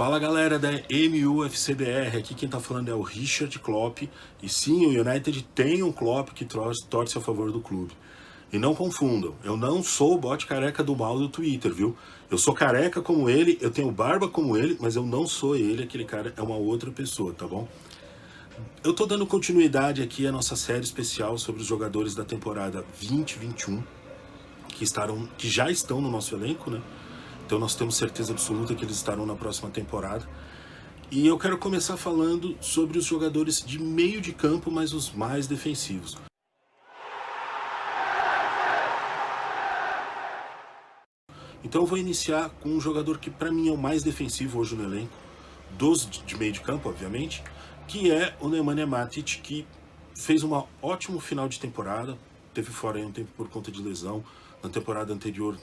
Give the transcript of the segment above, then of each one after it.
Fala galera da MUFCBR, aqui quem tá falando é o Richard Klopp. E sim, o United tem um Klopp que torce a favor do clube. E não confundam, eu não sou o bote careca do mal do Twitter, viu? Eu sou careca como ele, eu tenho barba como ele, mas eu não sou ele, aquele cara é uma outra pessoa, tá bom? Eu tô dando continuidade aqui à nossa série especial sobre os jogadores da temporada 2021 que já estão no nosso elenco, né? Então nós temos certeza absoluta que eles estarão na próxima temporada. E eu quero começar falando sobre os jogadores de meio de campo, mas os mais defensivos. Então eu vou iniciar com um jogador que para mim é o mais defensivo hoje no elenco, dos de meio de campo, obviamente, que é o Nemanja Matic, que fez um ótimo final de temporada, teve fora aí um tempo por conta de lesão. Na temporada anterior,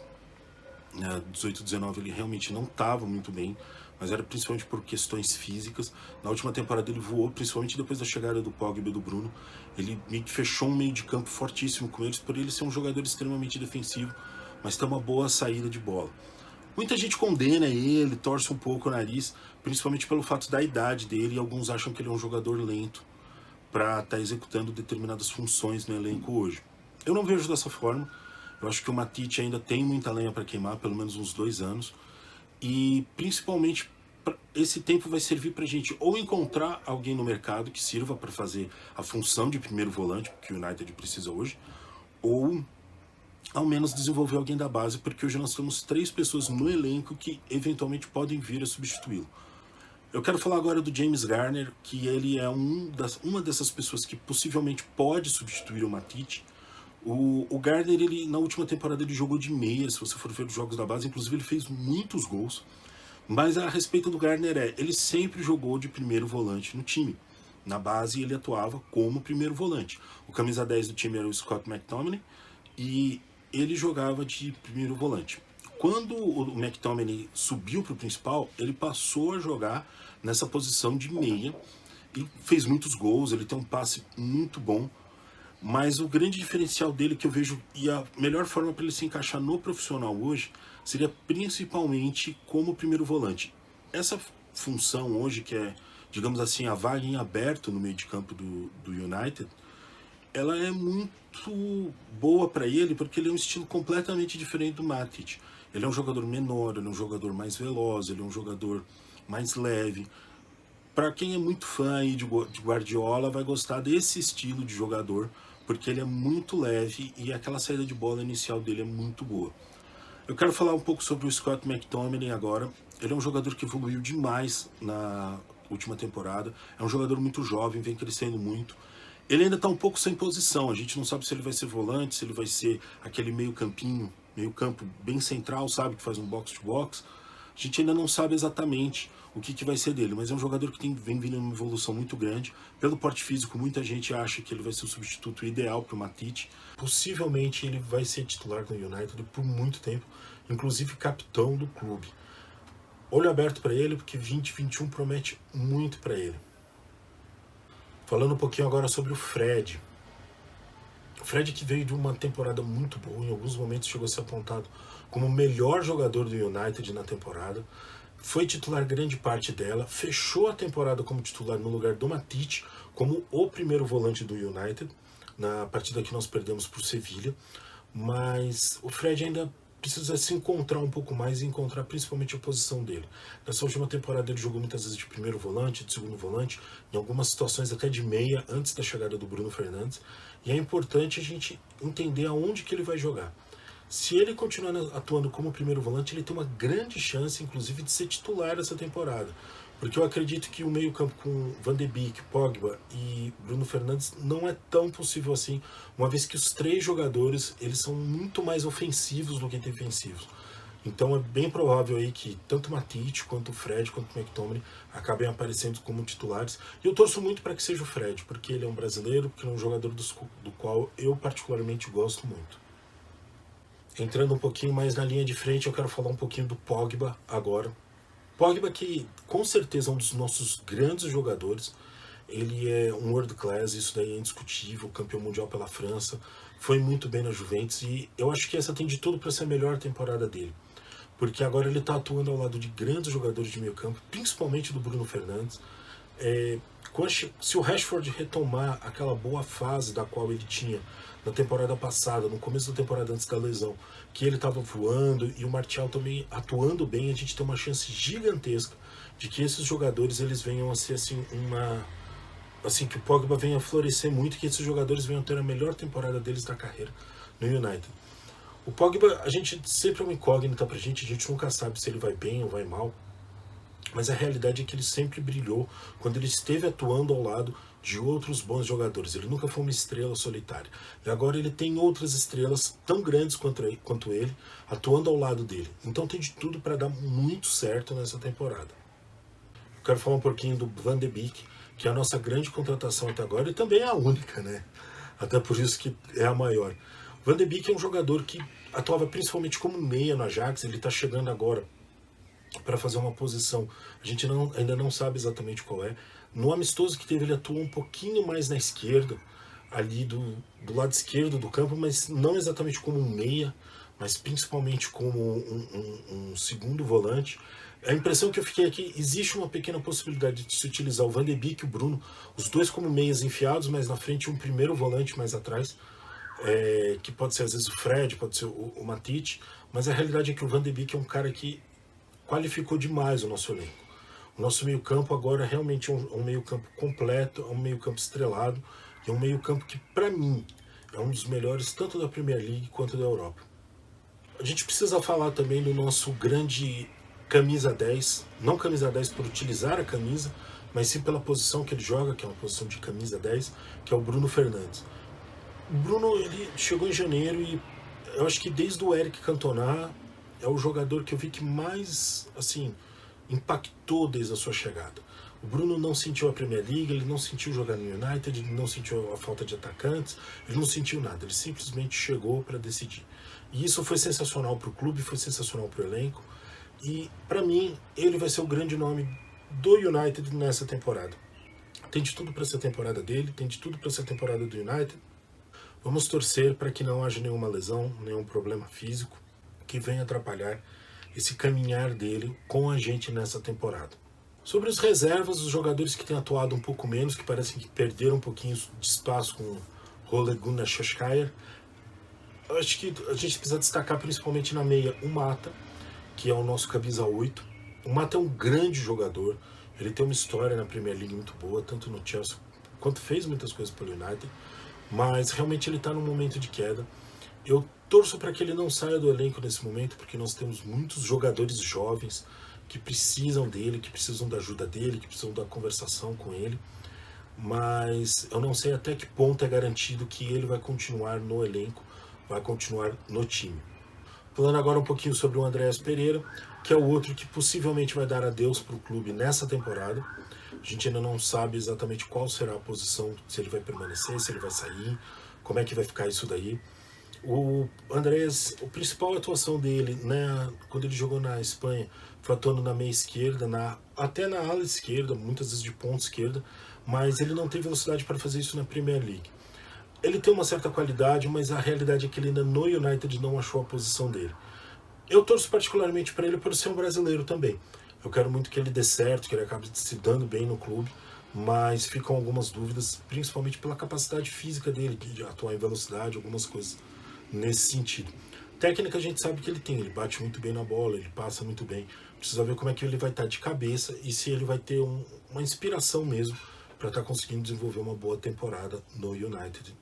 18-19, ele realmente não estava muito bem, mas era principalmente por questões físicas. Na última temporada ele voou, principalmente depois da chegada do Pogba e do Bruno. Ele meio que fechou um meio de campo fortíssimo com eles, por ele ser um jogador extremamente defensivo, mas tem uma boa saída de bola. Muita gente condena ele, torce um pouco o nariz, principalmente pelo fato da idade dele, e alguns acham que ele é um jogador lento para estar executando determinadas funções no elenco hoje. Eu não vejo dessa forma. Eu acho que o Matic ainda tem muita lenha para queimar, pelo menos uns 2 anos. E principalmente esse tempo vai servir para a gente ou encontrar alguém no mercado que sirva para fazer a função de primeiro volante, que o United precisa hoje, ou ao menos desenvolver alguém da base, porque hoje nós temos 3 pessoas no elenco que eventualmente podem vir a substituí-lo. Eu quero falar agora do James Garner, que ele é uma dessas pessoas que possivelmente pode substituir o Matic. O Garner, ele, na última temporada, ele jogou de meia, se você for ver os jogos da base, inclusive ele fez muitos gols. Mas a respeito do Garner ele sempre jogou de primeiro volante no time. Na base ele atuava como primeiro volante. O camisa 10 do time era o Scott McTominay e ele jogava de primeiro volante. Quando o McTominay subiu para o principal, ele passou a jogar nessa posição de meia e fez muitos gols, ele tem um passe muito bom. Mas o grande diferencial dele que eu vejo, e a melhor forma para ele se encaixar no profissional hoje, seria principalmente como primeiro volante. Essa função hoje, que é, digamos assim, a vaga em aberto no meio de campo do United, ela é muito boa para ele, porque ele é um estilo completamente diferente do Matic. Ele é um jogador menor, ele é um jogador mais veloz, ele é um jogador mais leve. Para quem é muito fã aí de Guardiola, vai gostar desse estilo de jogador, porque ele é muito leve e aquela saída de bola inicial dele é muito boa. Eu quero falar um pouco sobre o Scott McTominay agora. Ele é um jogador que evoluiu demais na última temporada. É um jogador muito jovem, vem crescendo muito. Ele ainda está um pouco sem posição. A gente não sabe se ele vai ser volante, se ele vai ser aquele meio campo bem central, sabe, que faz um box-to-box. A gente ainda não sabe exatamente o que vai ser dele, mas é um jogador que vem vindo uma evolução muito grande. Pelo porte físico, muita gente acha que ele vai ser o substituto ideal para o Matic. Possivelmente ele vai ser titular no United por muito tempo, inclusive capitão do clube. Olho aberto para ele, porque 2021 promete muito para ele. Falando um pouquinho agora sobre o Fred. O Fred, que veio de uma temporada muito boa, em alguns momentos chegou a ser apontado como o melhor jogador do United na temporada, foi titular grande parte dela, fechou a temporada como titular no lugar do Matic, como o primeiro volante do United, na partida que nós perdemos para o Sevilha, mas o Fred ainda precisa se encontrar um pouco mais e encontrar principalmente a posição dele. Nessa última temporada ele jogou muitas vezes de primeiro volante, de segundo volante, em algumas situações até de meia, antes da chegada do Bruno Fernandes, e é importante a gente entender aonde que ele vai jogar. Se ele continuar atuando como primeiro volante, ele tem uma grande chance, inclusive, de ser titular essa temporada. Porque eu acredito que o meio-campo com Van de Beek, Pogba e Bruno Fernandes não é tão possível assim, uma vez que os 3 jogadores eles são muito mais ofensivos do que defensivos. Então é bem provável aí que tanto o Matic, quanto o Fred, quanto o McTominay acabem aparecendo como titulares. E eu torço muito para que seja o Fred, porque ele é um brasileiro, porque ele é um jogador do qual eu particularmente gosto muito. Entrando um pouquinho mais na linha de frente, eu quero falar um pouquinho do Pogba agora. Pogba, que com certeza é um dos nossos grandes jogadores. Ele é um world class, isso daí é indiscutível, campeão mundial pela França, foi muito bem na Juventus e eu acho que essa tem de tudo para ser a melhor temporada dele. porque agora ele está atuando ao lado de grandes jogadores de meio campo, principalmente do Bruno Fernandes. Se o Rashford retomar aquela boa fase da qual ele tinha na temporada passada, no começo da temporada antes da lesão, que ele estava voando e o Martial também atuando bem, a gente tem uma chance gigantesca de que esses jogadores eles venham a ser assim, que o Pogba venha a florescer muito e que esses jogadores venham a ter a melhor temporada deles da carreira no United. O Pogba, a gente sempre é uma incógnita pra gente, a gente nunca sabe se ele vai bem ou vai mal, mas a realidade é que ele sempre brilhou quando ele esteve atuando ao lado de outros bons jogadores. Ele nunca foi uma estrela solitária. E agora ele tem outras estrelas tão grandes quanto ele atuando ao lado dele. Então tem de tudo para dar muito certo nessa temporada. Eu quero falar um pouquinho do Van de Beek, que é a nossa grande contratação até agora e também é a única, né? Até por isso que é a maior. O Van de Beek é um jogador que atuava principalmente como meia no Ajax, ele está chegando agora para fazer uma posição, a gente ainda não sabe exatamente qual é. No amistoso que teve, ele atuou um pouquinho mais na esquerda, ali do lado esquerdo do campo, mas não exatamente como um meia, mas principalmente como um segundo volante. A impressão que eu fiquei aqui, existe uma pequena possibilidade de se utilizar o Van de Beek e o Bruno, os dois como meias enfiados, mas na frente um primeiro volante mais atrás, que pode ser às vezes o Fred, pode ser o Matite, mas a realidade é que o Van de Beek é um cara que qualificou demais o nosso elenco. O nosso meio campo agora realmente é um meio campo completo, é um meio campo estrelado, é um meio campo que para mim é um dos melhores tanto da Premier League quanto da Europa. A gente precisa falar também do nosso grande camisa 10, não camisa 10 por utilizar a camisa, mas sim pela posição que ele joga, que é uma posição de camisa 10, que é o Bruno Fernandes. O Bruno, ele chegou em janeiro e eu acho que desde o Eric Cantona é o jogador que eu vi que mais, assim, impactou desde a sua chegada. O Bruno não sentiu a Premier League, ele não sentiu jogar no United, ele não sentiu a falta de atacantes, ele não sentiu nada, ele simplesmente chegou para decidir. E isso foi sensacional para o clube, foi sensacional para o elenco, e para mim ele vai ser o grande nome do United nessa temporada. Tem de tudo para ser a temporada dele, tem de tudo para ser a temporada do United. Vamos torcer para que não haja nenhuma lesão, nenhum problema físico que venha atrapalhar esse caminhar dele com a gente nessa temporada. Sobre os reservas, os jogadores que têm atuado um pouco menos, que parecem que perderam um pouquinho de espaço com o Ole Gunnar Solskjaer, eu acho que a gente precisa destacar principalmente na meia o Mata, que é o nosso camisa 8. O Mata é um grande jogador, ele tem uma história na Premier League muito boa, tanto no Chelsea quanto fez muitas coisas pelo United, mas realmente ele está num momento de queda. Eu torço para que ele não saia do elenco nesse momento, porque nós temos muitos jogadores jovens que precisam dele, que precisam da ajuda dele, que precisam da conversação com ele, mas eu não sei até que ponto é garantido que ele vai continuar no elenco, vai continuar no time. Falando agora um pouquinho sobre o Andreas Pereira, que é o outro que possivelmente vai dar adeus para o clube nessa temporada. A gente ainda não sabe exatamente qual será a posição, se ele vai permanecer, se ele vai sair, como é que vai ficar isso daí. O Andreas, a principal atuação dele, né, quando ele jogou na Espanha, foi atuando na meia esquerda, até na ala esquerda, muitas vezes de ponta esquerda, mas ele não tem velocidade para fazer isso na Premier League. Ele tem uma certa qualidade, mas a realidade é que ele ainda no United não achou a posição dele. Eu torço particularmente para ele por ser um brasileiro também. Eu quero muito que ele dê certo, que ele acabe se dando bem no clube, mas ficam algumas dúvidas, principalmente pela capacidade física dele, de atuar em velocidade, algumas coisas nesse sentido. Técnica a gente sabe que ele tem, ele bate muito bem na bola, ele passa muito bem. Precisa ver como é que ele vai estar de cabeça e se ele vai ter uma inspiração mesmo para estar conseguindo desenvolver uma boa temporada no United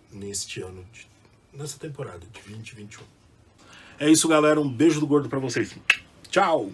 nessa temporada de 2021. É isso, galera. Um beijo do gordo para vocês. Tchau!